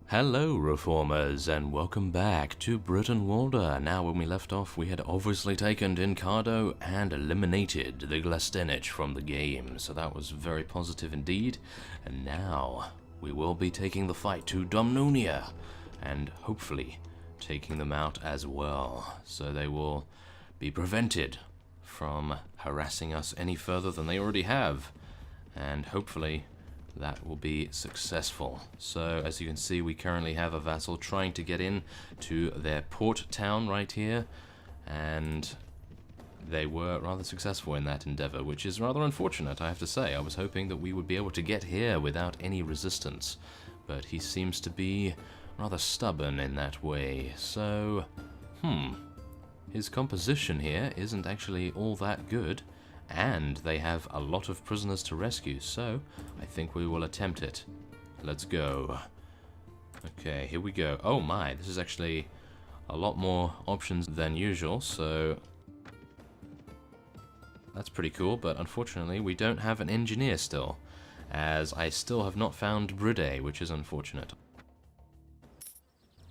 Hello Reformers, and welcome back to Brytenwalda. Now, when we left off, we had obviously taken Dincado and eliminated the Glastenich from the game, so that was very positive indeed. And now, we will be taking the fight to Domnunia, and hopefully taking them out as well, so they will be prevented from harassing us any further than they already have, and hopefully that will be successful. So as you can see, we currently have a vassal trying to get in to their port town right here, and they were rather successful in that endeavor, which is rather unfortunate, I have to say. I was hoping that we would be able to get here without any resistance, but he seems to be rather stubborn in that way. So his composition here isn't actually all that good, and they have a lot of prisoners to rescue, so I think we will attempt it. Let's go. Okay, here we go. Oh my, this is actually a lot more options than usual, so that's pretty cool, but unfortunately we don't have an engineer still, as I still have not found Brude, which is unfortunate.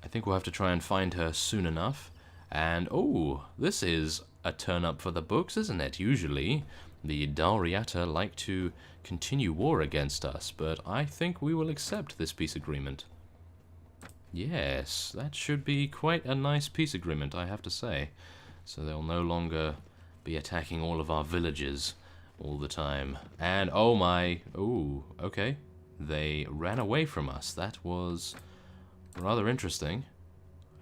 I think we'll have to try and find her soon enough. And, oh, this is a turn up for the books, isn't it? Usually, the Dalriata like to continue war against us, but I think we will accept this peace agreement. Yes, that should be quite a nice peace agreement, I have to say. So they'll no longer be attacking all of our villages all the time. And, oh my, oh, okay. They ran away from us. That was rather interesting.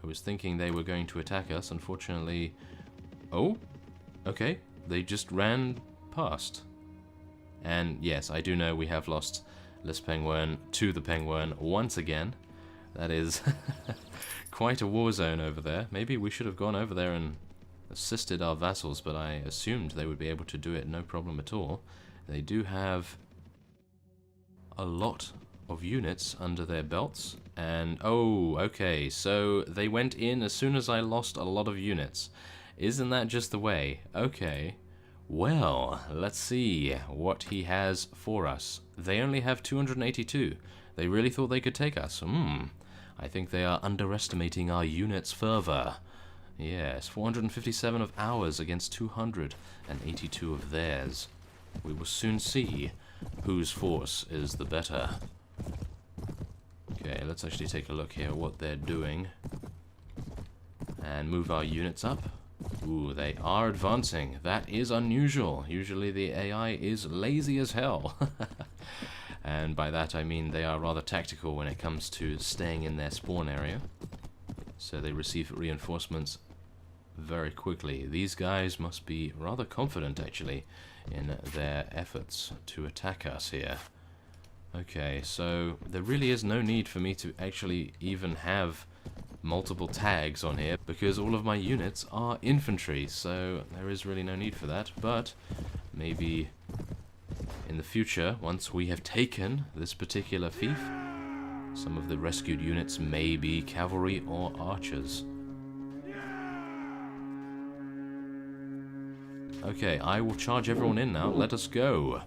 I was thinking they were going to attack us. Unfortunately, oh, okay, they just ran past. And yes, I do know we have lost Les Penguin to the Penguin once again. That is quite a war zone over there. Maybe we should have gone over there and assisted our vassals, but I assumed they would be able to do it no problem at all. They do have a lot of units under their belts, and oh, okay, so they went in as soon as I lost a lot of units. Isn't that just the way? Okay, well, let's see what he has for us. They only have 282. They really thought they could take us. I think they are underestimating our units further. Yes, 457 of ours against 282 of theirs. We will soon see whose force is the better. Okay, let's actually take a look here at what they're doing and move our units up. Ooh, they are advancing. That is unusual. Usually the AI is lazy as hell. And by that I mean they are rather tactical when it comes to staying in their spawn area. So they receive reinforcements very quickly. These guys must be rather confident actually in their efforts to attack us here. Okay, so there really is no need for me to actually even have multiple tags on here, because all of my units are infantry, so there is really no need for that. But maybe in the future, once we have taken this particular fief, some of the rescued units may be cavalry or archers. Okay, I will charge everyone in now. Let us go.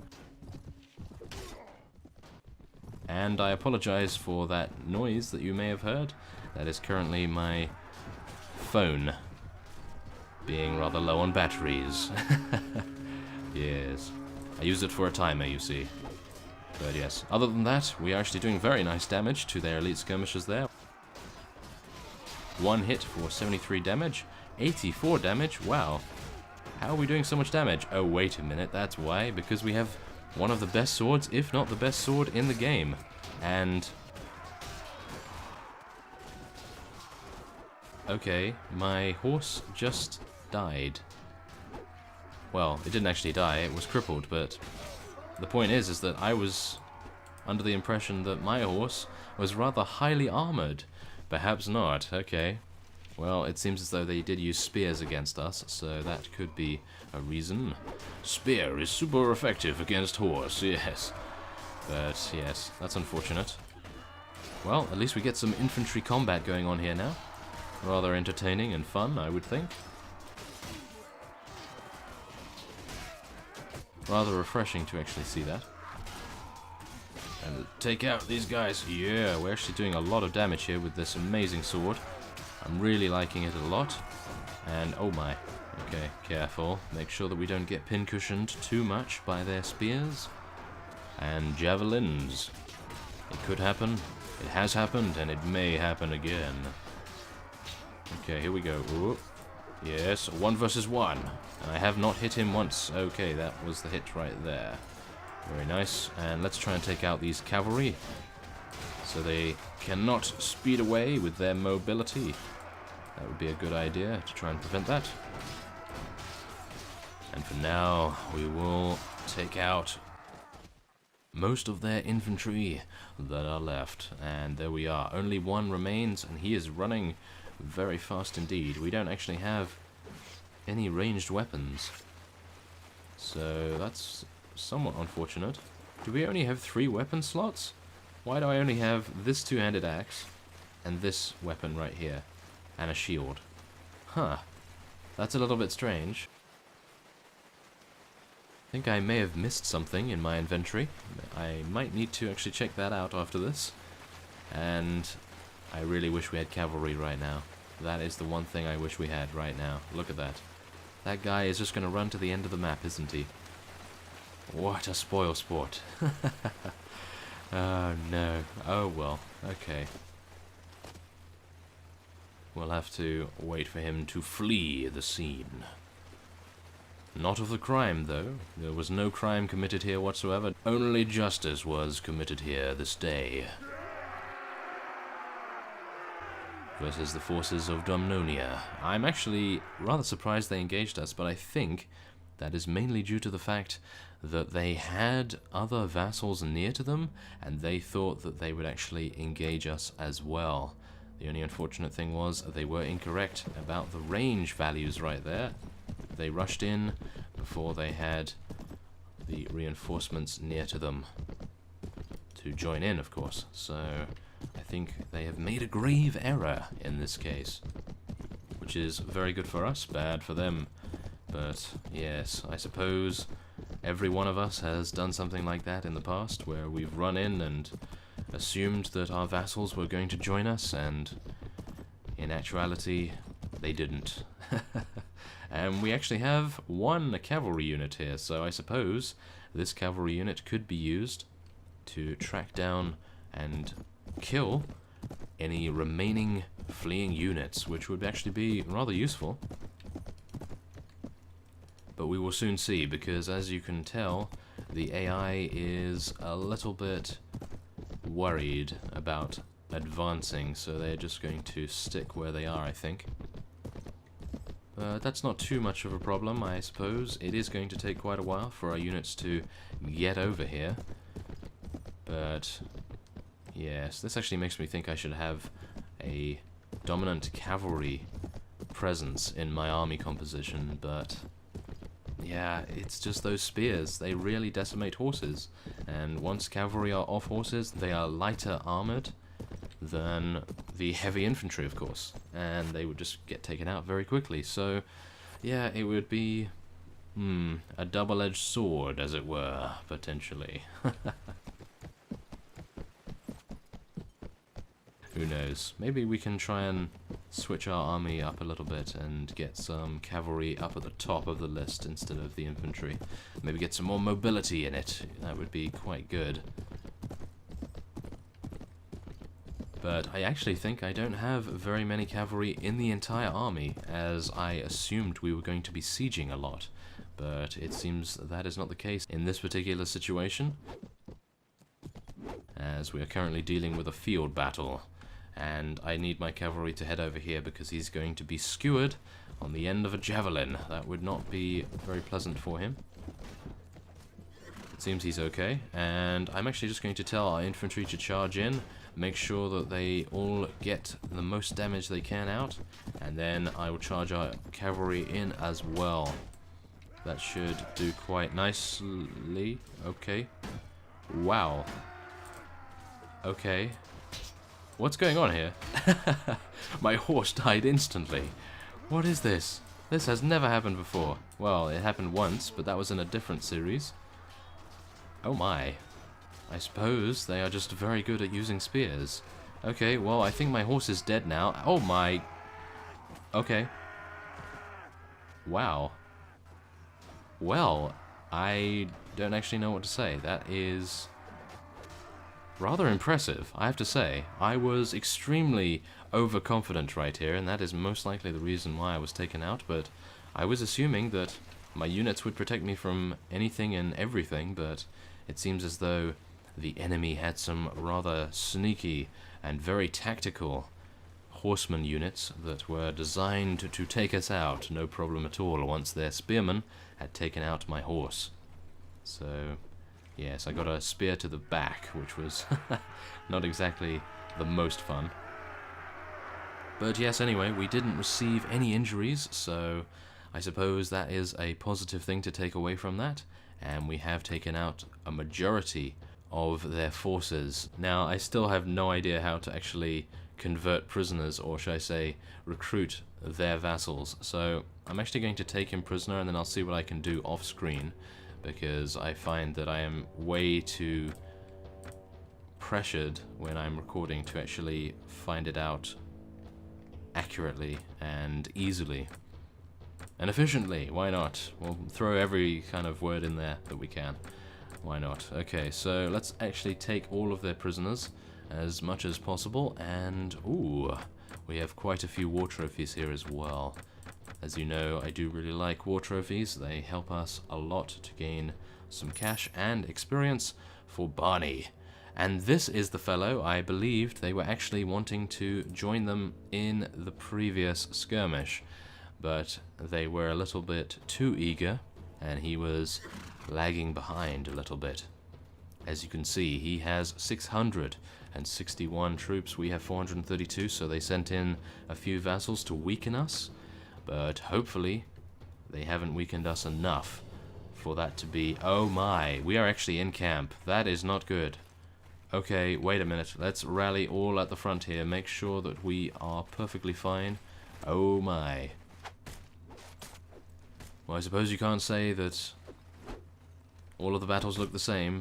And I apologize for that noise that you may have heard. That is currently my phone being rather low on batteries. Yes. I use it for a timer, you see. But yes, other than that, we are actually doing very nice damage to their elite skirmishers there. One hit for 73 damage, 84 damage, wow. How are we doing so much damage? Oh, wait a minute, that's why, because we have one of the best swords, if not the best sword in the game. And okay, my horse just died. Well, it didn't actually die, it was crippled, but the point is that I was under the impression that my horse was rather highly armored. Perhaps not, okay. Well, it seems as though they did use spears against us, so that could be a reason. Spear is super effective against horse, yes. But yes, that's unfortunate. Well, at least we get some infantry combat going on here now. Rather entertaining and fun, I would think. Rather refreshing to actually see that. And take out these guys. Yeah, we're actually doing a lot of damage here with this amazing sword. I'm really liking it a lot. And, oh my. Okay, careful. Make sure that we don't get pincushioned too much by their spears. And javelins. It could happen. It has happened, and it may happen again. Okay, here we go. Ooh. Yes, 1 versus 1. And I have not hit him once. Okay, that was the hit right there. Very nice. And let's try and take out these cavalry. So they cannot speed away with their mobility. That would be a good idea to try and prevent that. And for now, we will take out most of their infantry that are left. And there we are. Only 1 remains, and he is running very fast indeed. We don't actually have any ranged weapons. So that's somewhat unfortunate. Do we only have 3 weapon slots? Why do I only have this 2-handed axe and this weapon right here? And a shield. Huh. That's a little bit strange. I think I may have missed something in my inventory. I might need to actually check that out after this. And I really wish we had cavalry right now. That is the one thing I wish we had right now. Look at that. That guy is just going to run to the end of the map, isn't he? What a spoil sport. Oh no. Oh well. Okay. We'll have to wait for him to flee the scene. Not of the crime, though. There was no crime committed here whatsoever. Only justice was committed here this day. Versus the forces of Domnonia. I'm actually rather surprised they engaged us, but I think that is mainly due to the fact that they had other vassals near to them, and they thought that they would actually engage us as well. The only unfortunate thing was they were incorrect about the range values right there. They rushed in before they had the reinforcements near to them to join in, of course. So I think they have made a grave error in this case, which is very good for us, bad for them. But yes, I suppose every one of us has done something like that in the past, where we've run in and assumed that our vassals were going to join us, and in actuality they didn't. And we actually have 1 cavalry unit here, so I suppose this cavalry unit could be used to track down and kill any remaining fleeing units, which would actually be rather useful. But we will soon see, because as you can tell, the AI is a little bit worried about advancing, so they're just going to stick where they are, I think. That's not too much of a problem, I suppose. It is going to take quite a while for our units to get over here. But yes, this actually makes me think I should have a dominant cavalry presence in my army composition, but yeah, it's just those spears. They really decimate horses, and once cavalry are off horses, they are lighter armored than the heavy infantry, of course, and they would just get taken out very quickly. So yeah, it would be a double-edged sword, as it were, potentially. Who knows? Maybe we can try and switch our army up a little bit and get some cavalry up at the top of the list instead of the infantry. Maybe get some more mobility in it. That would be quite good. But I actually think I don't have very many cavalry in the entire army, as I assumed we were going to be sieging a lot. But it seems that is not the case in this particular situation, as we are currently dealing with a field battle. And I need my cavalry to head over here because he's going to be skewered on the end of a javelin. That would not be very pleasant for him. It seems he's okay, and I'm actually just going to tell our infantry to charge in, make sure that they all get the most damage they can out, and then I will charge our cavalry in as well. That should do quite nicely. Okay. Wow. Okay. What's going on here? My horse died instantly. What is this? This has never happened before. Well, it happened once, but that was in a different series. Oh my. I suppose they are just very good at using spears. Okay, well, I think my horse is dead now. Oh my... Okay. Wow. Well, I don't actually know what to say. That is rather impressive, I have to say. I was extremely overconfident right here, and that is most likely the reason why I was taken out, but I was assuming that my units would protect me from anything and everything, but it seems as though the enemy had some rather sneaky and very tactical horseman units that were designed to take us out, no problem at all, once their spearmen had taken out my horse. So, yes, I got a spear to the back, which was not exactly the most fun. But yes, anyway, we didn't receive any injuries, so I suppose that is a positive thing to take away from that, and we have taken out a majority of their forces. Now, I still have no idea how to actually convert prisoners, or should I say, recruit their vassals. So I'm actually going to take him prisoner, and then I'll see what I can do off screen, because I find that I am way too pressured when I'm recording to actually find it out accurately and easily. And efficiently, why not? We'll throw every kind of word in there that we can. Why not? Okay, so let's actually take all of their prisoners as much as possible, and ooh, we have quite a few war trophies here as well. As you know, I do really like war trophies. They help us a lot to gain some cash and experience for Barney. And this is the fellow I believed they were actually wanting to join them in the previous skirmish, but they were a little bit too eager, and he was lagging behind a little bit. As you can see, he has 661 troops, we have 432, so they sent in a few vassals to weaken us, but hopefully they haven't weakened us enough for that to be... Oh my, we are actually in camp. That is not good. Okay, wait a minute. Let's rally all at the front here, make sure that we are perfectly fine. Oh my. Well, I suppose you can't say that all of the battles look the same,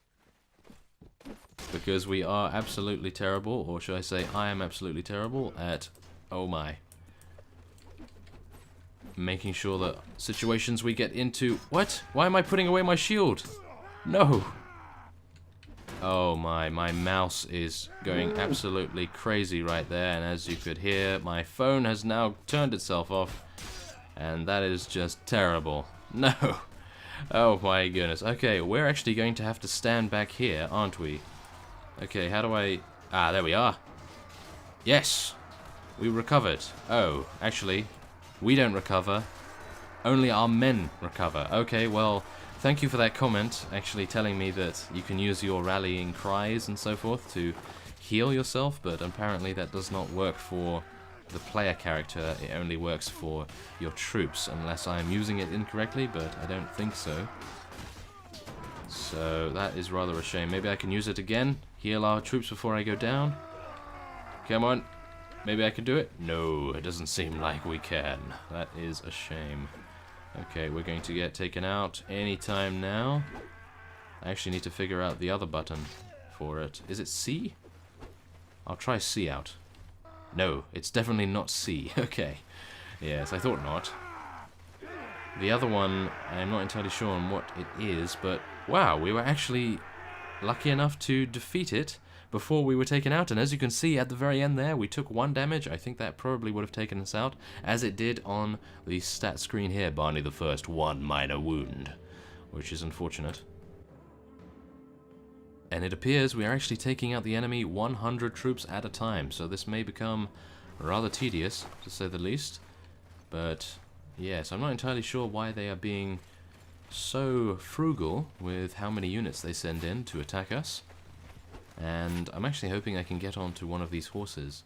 because we are absolutely terrible, or should I say I am absolutely terrible at, oh my, making sure that situations we get into... What? Why am I putting away my shield? No! Oh my mouse is going absolutely crazy right there, and as you could hear, my phone has now turned itself off, and that is just terrible. No! Oh my goodness. Okay, we're actually going to have to stand back here, aren't we? Okay, how do I... Ah, there we are. Yes! We recovered. Oh, actually, we don't recover. Only our men recover. Okay, well, thank you for that comment, actually telling me that you can use your rallying cries and so forth to heal yourself, but apparently that does not work for the player character. It only works for your troops, unless I am using it incorrectly, but I don't think so. So that is rather a shame. Maybe I can use it again, heal our troops before I go down. Come on, maybe I can do it? No, it doesn't seem like we can. That is a shame. Okay, we're going to get taken out anytime now. I actually need to figure out the other button for it. Is it C? I'll try C out. No, it's definitely not C. Okay. Yes, I thought not. The other one, I'm not entirely sure on what it is, but wow, we were actually lucky enough to defeat it before we were taken out, and as you can see at the very end there, we took 1 damage. I think that probably would have taken us out, as it did on the stat screen here. Barney the First, 1 minor wound, which is unfortunate. And it appears we are actually taking out the enemy 100 troops at a time, so this may become rather tedious, to say the least. But yes, I'm not entirely sure why they are being so frugal with how many units they send in to attack us. And I'm actually hoping I can get onto one of these horses.